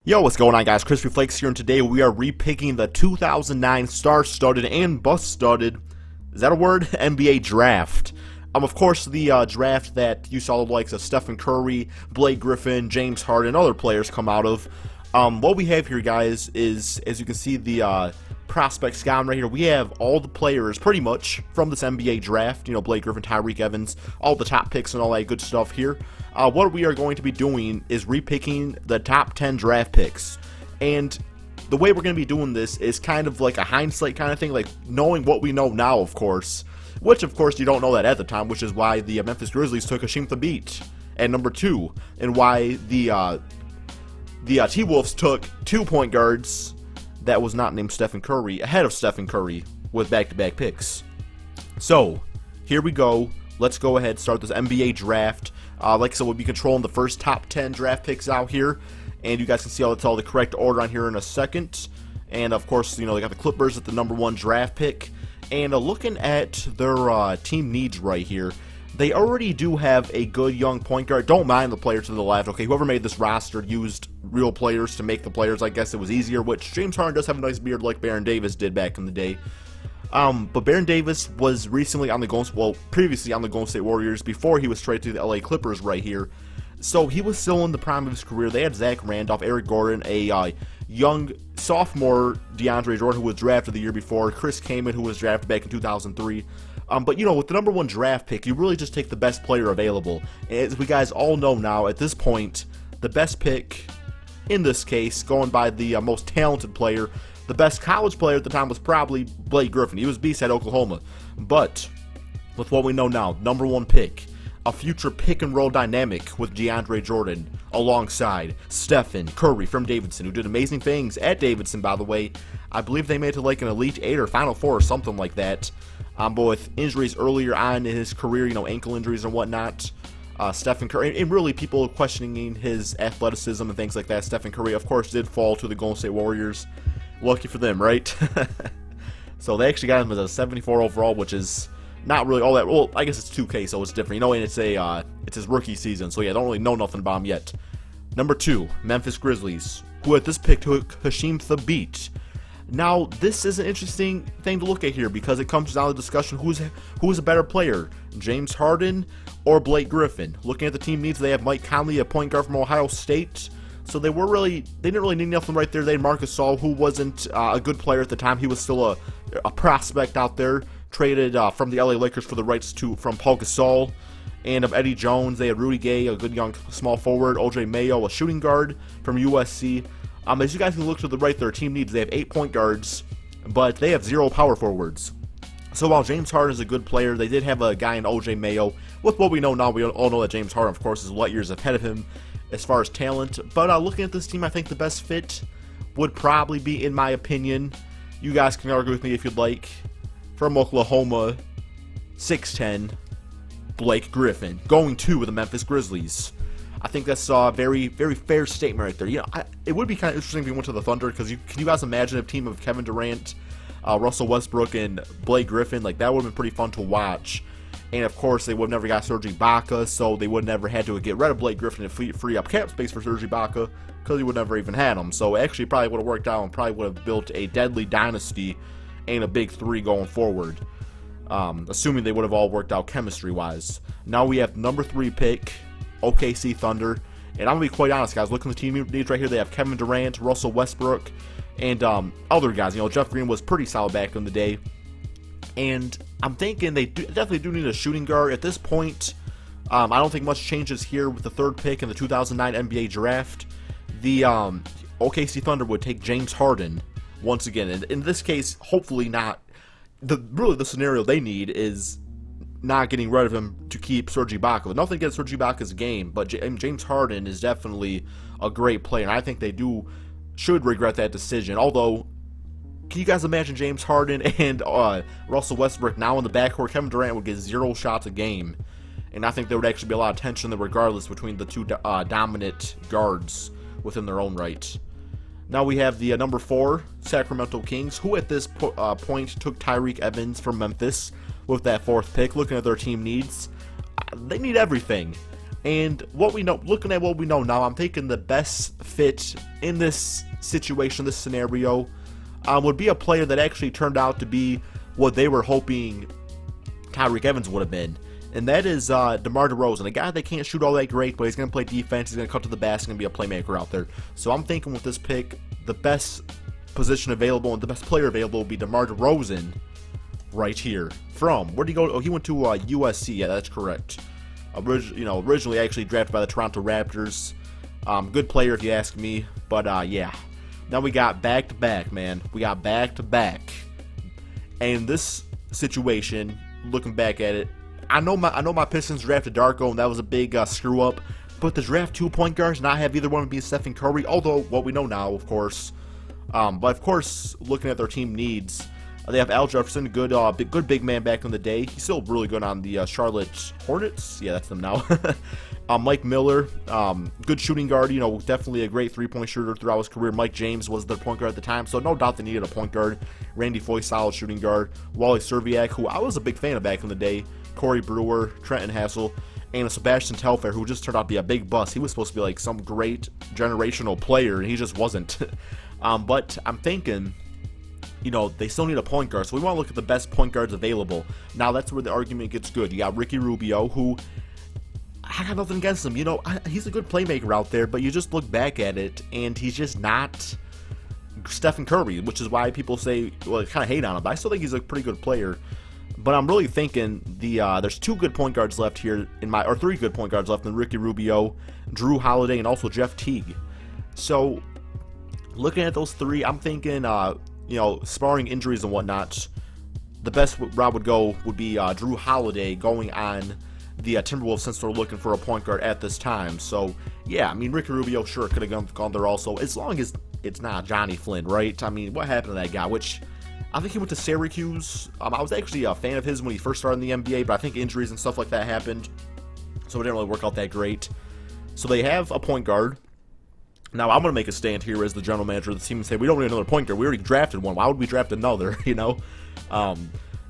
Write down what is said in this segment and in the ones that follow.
Yo, what's going on, guys? Crispy Flakes here, and today we are repicking the 2009 star-studded and bust-studded, is that a word? NBA draft. Of course, the draft that you saw the likes of Stephen Curry, Blake Griffin, James Harden, and other players come out of. What we have here, guys, is, as you can see, the prospect scouting right here. We have all the players, pretty much, from this NBA draft. You know, Blake Griffin, Tyreke Evans, all the top picks and all that good stuff here. What we are going to be doing is repicking the top 10 draft picks. And the way we're going to be doing this is kind of like a hindsight kind of thing, like knowing what we know now, of course. Which, of course, you don't know that at the time, which is why the Memphis Grizzlies took Hasheem Thabeet at number 2. And why the T-Wolves took 2 point guards that was not named Stephen Curry ahead of Stephen Curry with back-to-back picks. So, here we go. Let's go ahead and start this NBA draft. Like I said, we'll be controlling the first top 10 draft picks out here. And you guys can see all the correct order on here in a second. And, of course, you know, they got the Clippers at the number 1 draft pick. And looking at their team needs right here, they already do have a good young point guard. Don't mind the player to the left. Okay, whoever made this roster used real players to make the players. I guess it was easier, which James Harden does have a nice beard like Baron Davis did back in the day. But Baron Davis was previously on the Golden State Warriors before he was traded to the LA Clippers right here. So he was still in the prime of his career. They had Zach Randolph, Eric Gordon, a young sophomore DeAndre Jordan who was drafted the year before, Chris Kaman who was drafted back in 2003. But, you know, with the number 1 draft pick, you really just take the best player available. As we guys all know now, at this point, the best pick, in this case, going by the most talented player, the best college player at the time was probably Blake Griffin. He was beast at Oklahoma. But, with what we know now, number 1 pick, a future pick-and-roll dynamic with DeAndre Jordan alongside Stephen Curry from Davidson, who did amazing things at Davidson, by the way. I believe they made it to like an Elite 8 or Final 4 or something like that. But with injuries earlier on in his career, you know, ankle injuries and whatnot, Stephen Curry, and really people questioning his athleticism and things like that, Stephen Curry, of course, did fall to the Golden State Warriors. Lucky for them, right? So they actually got him as a 74 overall, which is not really all that. Well, I guess it's 2K, so it's different. You know, and it's his rookie season, so yeah, don't really know nothing about him yet. Number 2, Memphis Grizzlies, who at this pick took Hasheem Thabeet. Now, this is an interesting thing to look at here because it comes down to the discussion who's a better player, James Harden or Blake Griffin. Looking at the team needs, they have Mike Conley, a point guard from Ohio State. So they didn't really need nothing right there. They had Marc Gasol, who wasn't a good player at the time. He was still a prospect out there, traded from the LA Lakers for the rights from Paul Gasol. And of Eddie Jones, they had Rudy Gay, a good young small forward, OJ Mayo, a shooting guard from USC. As you guys can look to the right, their team needs, they have 8 point guards, but they have 0 power forwards. So while James Harden is a good player, they did have a guy in OJ Mayo. With what we know now, we all know that James Harden, of course, is light years ahead of him as far as talent. But looking at this team, I think the best fit would probably be, in my opinion, you guys can argue with me if you'd like, from Oklahoma, 6'10", Blake Griffin, going to the Memphis Grizzlies. I think that's a very, very fair statement right there. You know, it would be kind of interesting if he went to the Thunder, because can you guys imagine a team of Kevin Durant, Russell Westbrook, and Blake Griffin? Like, that would have been pretty fun to watch. And, of course, they would have never got Serge Ibaka, so they would never had to get rid of Blake Griffin and free up cap space for Serge Ibaka, because he would never even had him. So, actually, probably would have worked out and probably would have built a deadly dynasty and a big 3 going forward, assuming they would have all worked out chemistry-wise. Now we have number 3 pick, OKC Thunder. And I'm going to be quite honest, guys. Looking at the team needs right here, they have Kevin Durant, Russell Westbrook, and other guys. You know, Jeff Green was pretty solid back in the day. And I'm thinking they definitely do need a shooting guard. At this point, I don't think much changes here with the 3rd pick in the 2009 NBA draft. The OKC Thunder would take James Harden once again. And in this case, hopefully not. Really, the scenario they need is not getting rid of him to keep Serge Ibaka. Nothing against Serge Ibaka's game, but James Harden is definitely a great player, and I think they should regret that decision. Although, can you guys imagine James Harden and Russell Westbrook now in the backcourt? Kevin Durant would get 0 shots a game, and I think there would actually be a lot of tension there regardless between the 2 dominant guards within their own right. Now we have the number 4 Sacramento Kings, who at this point took Tyreke Evans from Memphis with that 4th pick. Looking at their team needs, they need everything. And what we know, looking at what we know now, I'm thinking the best fit in this situation, this scenario, would be a player that actually turned out to be what they were hoping Tyreke Evans would have been. And that is DeMar DeRozan, a guy that can't shoot all that great, but he's going to play defense, he's going to cut to the basket, and be a playmaker out there. So I'm thinking with this pick, the best position available and the best player available will be DeMar DeRozan right here. From, where'd he go? Oh, he went to USC, yeah, that's correct. Originally actually drafted by the Toronto Raptors. Good player if you ask me, but yeah. Now we got back-to-back, man. We got back-to-back. And this situation, looking back at it, I know my Pistons drafted Darko, and that was a big screw up. But to draft 2 point guards, not have either one be Stephen Curry, although what we know now, of course. But of course, looking at their team needs, they have Al Jefferson, good big man back in the day. He's still really good on the Charlotte Hornets. Yeah, that's them now. Mike Miller, good shooting guard. Definitely a great 3-point shooter throughout his career. Mike James was their point guard at the time, so no doubt they needed a point guard. Randy Foye, solid shooting guard. Wally Serviak, who I was a big fan of back in the day. Corey Brewer, Trenton Hassel, and Sebastian Telfair, who just turned out to be a big bust. He was supposed to be like some great generational player, and he just wasn't. But I'm thinking, they still need a point guard, so we want to look at the best point guards available. Now, that's where the argument gets good. You got Ricky Rubio, who, I got nothing against him. He's a good playmaker out there, but you just look back at it, and he's just not Stephen Curry, which is why people say, well, kind of hate on him, but I still think he's a pretty good player. But I'm really thinking there's 2 good point guards left here or 3 good point guards left in Ricky Rubio, Drew Holiday, and also Jeff Teague. So, looking at those 3, I'm thinking, sparring injuries and whatnot, the best route would be Drew Holiday going on the Timberwolves, since they're looking for a point guard at this time. So, yeah, Ricky Rubio sure could have gone there also, as long as it's not Johnny Flynn, right? What happened to that guy? Which, I think he went to Syracuse. I was actually a fan of his when he first started in the NBA, but I think injuries and stuff like that happened, so it didn't really work out that great. So they have a point guard. Now, I'm going to make a stand here as the general manager of the team and say, we don't need another point guard. We already drafted one. Why would we draft another,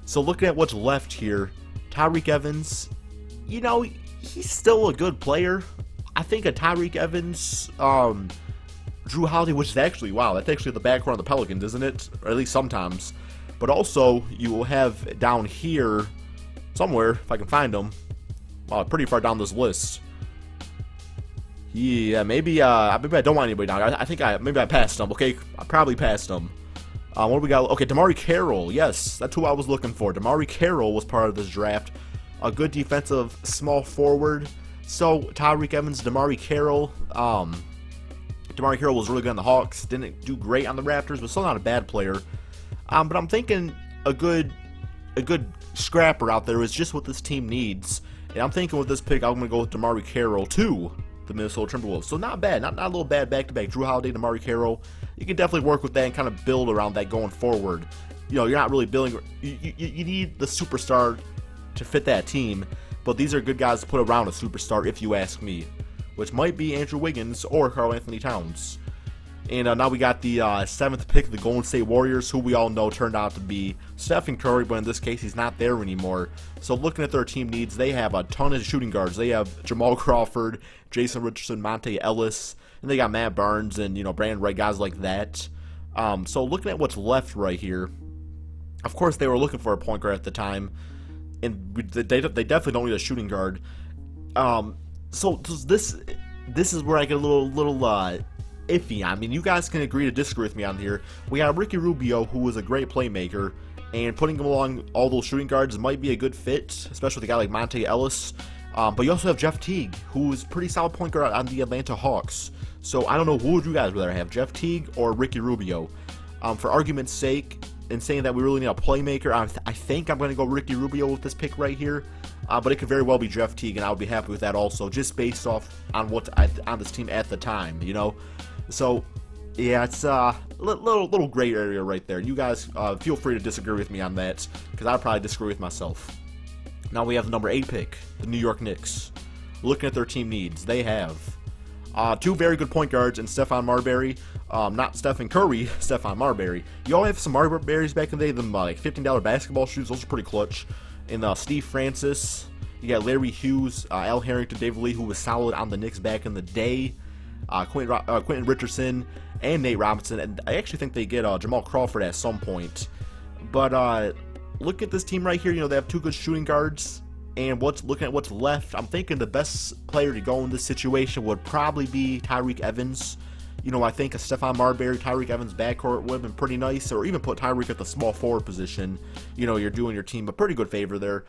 So looking at what's left here, Tyreke Evans, he's still a good player. I think a Tyreke Evans, Drew Holiday, which is actually, wow, that's actually the background of the Pelicans, isn't it? Or at least sometimes. But also, you will have down here, somewhere, if I can find them, wow, pretty far down this list. Yeah, maybe I don't want anybody down. I think maybe I passed them, okay? I probably passed them. What do we got? Okay, DeMarre Carroll, yes, that's who I was looking for. DeMarre Carroll was part of this draft. A good defensive small forward. So, Tyreke Evans, DeMarre Carroll, DeMarre Carroll was really good on the Hawks. Didn't do great on the Raptors, but still not a bad player. But I'm thinking a good scrapper out there is just what this team needs. And I'm thinking with this pick, I'm going to go with DeMarre Carroll to the Minnesota Timberwolves. So not bad, not a little bad back-to-back. Drew Holiday, DeMarre Carroll. You can definitely work with that and kind of build around that going forward. You're not really building. You need the superstar to fit that team, but these are good guys to put around a superstar, if you ask me, which might be Andrew Wiggins or Karl Anthony Towns. And now we got the 7th pick of the Golden State Warriors, who we all know turned out to be Stephen Curry, but in this case, he's not there anymore. So looking at their team needs, they have a ton of shooting guards. They have Jamal Crawford, Jason Richardson, Monte Ellis, and they got Matt Barnes and, Brandon Wright, guys like that. So looking at what's left right here, of course, they were looking for a point guard at the time, and they definitely don't need a shooting guard. So this is where I get a little iffy. You guys can agree to disagree with me on here. We got Ricky Rubio, who is a great playmaker, and putting him along all those shooting guards might be a good fit, especially with a guy like Monte Ellis. But you also have Jeff Teague, who is a pretty solid point guard on the Atlanta Hawks. So I don't know, who would you guys rather have, Jeff Teague or Ricky Rubio? For argument's sake, in saying that we really need a playmaker, I think I'm going to go Ricky Rubio with this pick right here. But it could very well be Jeff Teague, and I would be happy with that also, just based off on on this team at the time, So, yeah, it's a little gray area right there. You guys feel free to disagree with me on that, because I'd probably disagree with myself. Now we have the number 8 pick, the New York Knicks. Looking at their team needs, they have 2 very good point guards in Stephon Marbury. Not Stephen Curry, Stephon Marbury. You all have some Marburys back in the day, them like $15 basketball shoes. Those are pretty clutch. And Steve Francis. You got Larry Hughes, Al Harrington, David Lee, who was solid on the Knicks back in the day, Quentin Richardson, and Nate Robinson. And I actually think they get Jamal Crawford at some point. But look at this team right here. You know, they have 2 good shooting guards. And looking at what's left, I'm thinking the best player to go in this situation would probably be Tyreke Evans. You know, I think a Stephon Marbury, Tyreke Evans backcourt would have been pretty nice, or even put Tyreke at the small forward position. You know, you're doing your team a pretty good favor there,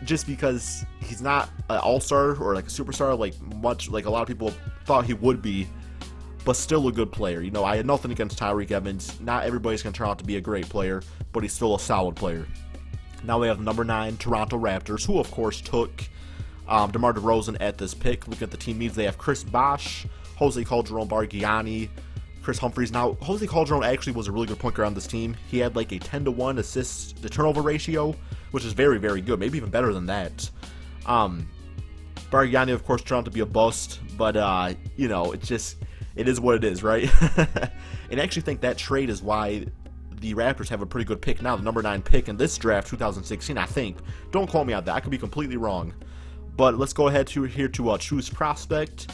just because he's not an all-star or like a superstar like a lot of people thought he would be, but still a good player. You know, I had nothing against Tyreke Evans. Not everybody's going to turn out to be a great player, but he's still a solid player. Now we have number 9 Toronto Raptors, who of course took DeMar DeRozan at this pick. Looking at the team needs, they have Chris Bosh, Jose Calderon, Bargiani, Chris Humphries. Now, Jose Calderon actually was a really good point guard on this team. He had like a 10-to-1 assist to turnover ratio, which is very, very good, maybe even better than that. Bargiani, of course, turned out to be a bust, but you know, it is what it is, right? And I actually think that trade is why the Raptors have a pretty good pick now, the number 9 pick in this draft, 2016, I think. Don't quote me on that. I could be completely wrong. But let's go ahead to choose prospect.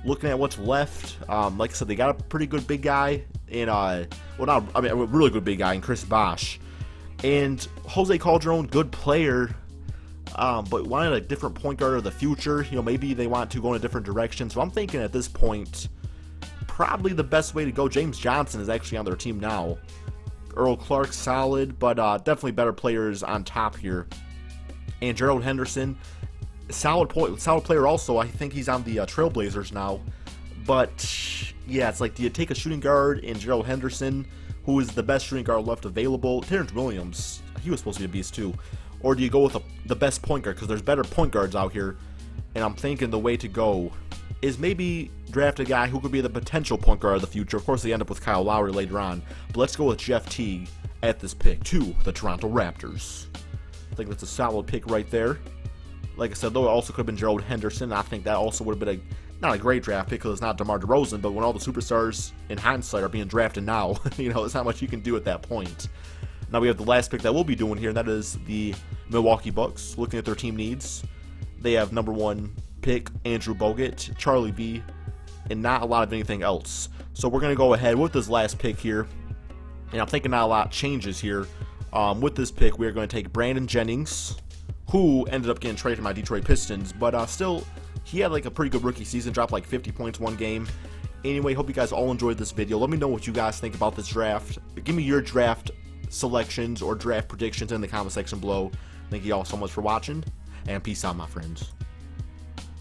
Looking at what's left, like I said, they got a pretty good big guy in, a really good big guy in Chris Bosh. And Jose Calderon, good player, but wanted a different point guard of the future. You know, maybe they want to go in a different direction. So I'm thinking at this point, probably the best way to go, James Johnson is actually on their team now. Earl Clark, solid, but definitely better players on top here. And Gerald Henderson, solid player also. I think he's on the Trailblazers now. But, yeah, it's like, do you take a shooting guard in Gerald Henderson, who is the best shooting guard left available? Terrence Williams, he was supposed to be a beast too. Or do you go with the best point guard? Because there's better point guards out here. And I'm thinking the way to go is maybe draft a guy who could be the potential point guard of the future. Of course, they end up with Kyle Lowry later on. But let's go with Jeff Teague at this pick to the Toronto Raptors. I think that's a solid pick right there. Like I said, though, it also could have been Gerald Henderson. I think that also would have been not a great draft pick because it's not DeMar DeRozan, but when all the superstars in hindsight are being drafted now, you know, there's not much you can do at that point. Now we have the last pick that we'll be doing here, and that is the Milwaukee Bucks. Looking at their team needs, they have number 1 pick Andrew Bogut, Charlie B, and not a lot of anything else. So we're going to go ahead with this last pick here, and I'm thinking not a lot changes here. With this pick, we are going to take Brandon Jennings, who ended up getting traded to my Detroit Pistons, but still, he had like a pretty good rookie season, dropped like 50 points one game. Anyway, hope you guys all enjoyed this video. Let me know what you guys think about this draft. Give me your draft selections or draft predictions in the comment section below. Thank you all so much for watching, and peace out, my friends.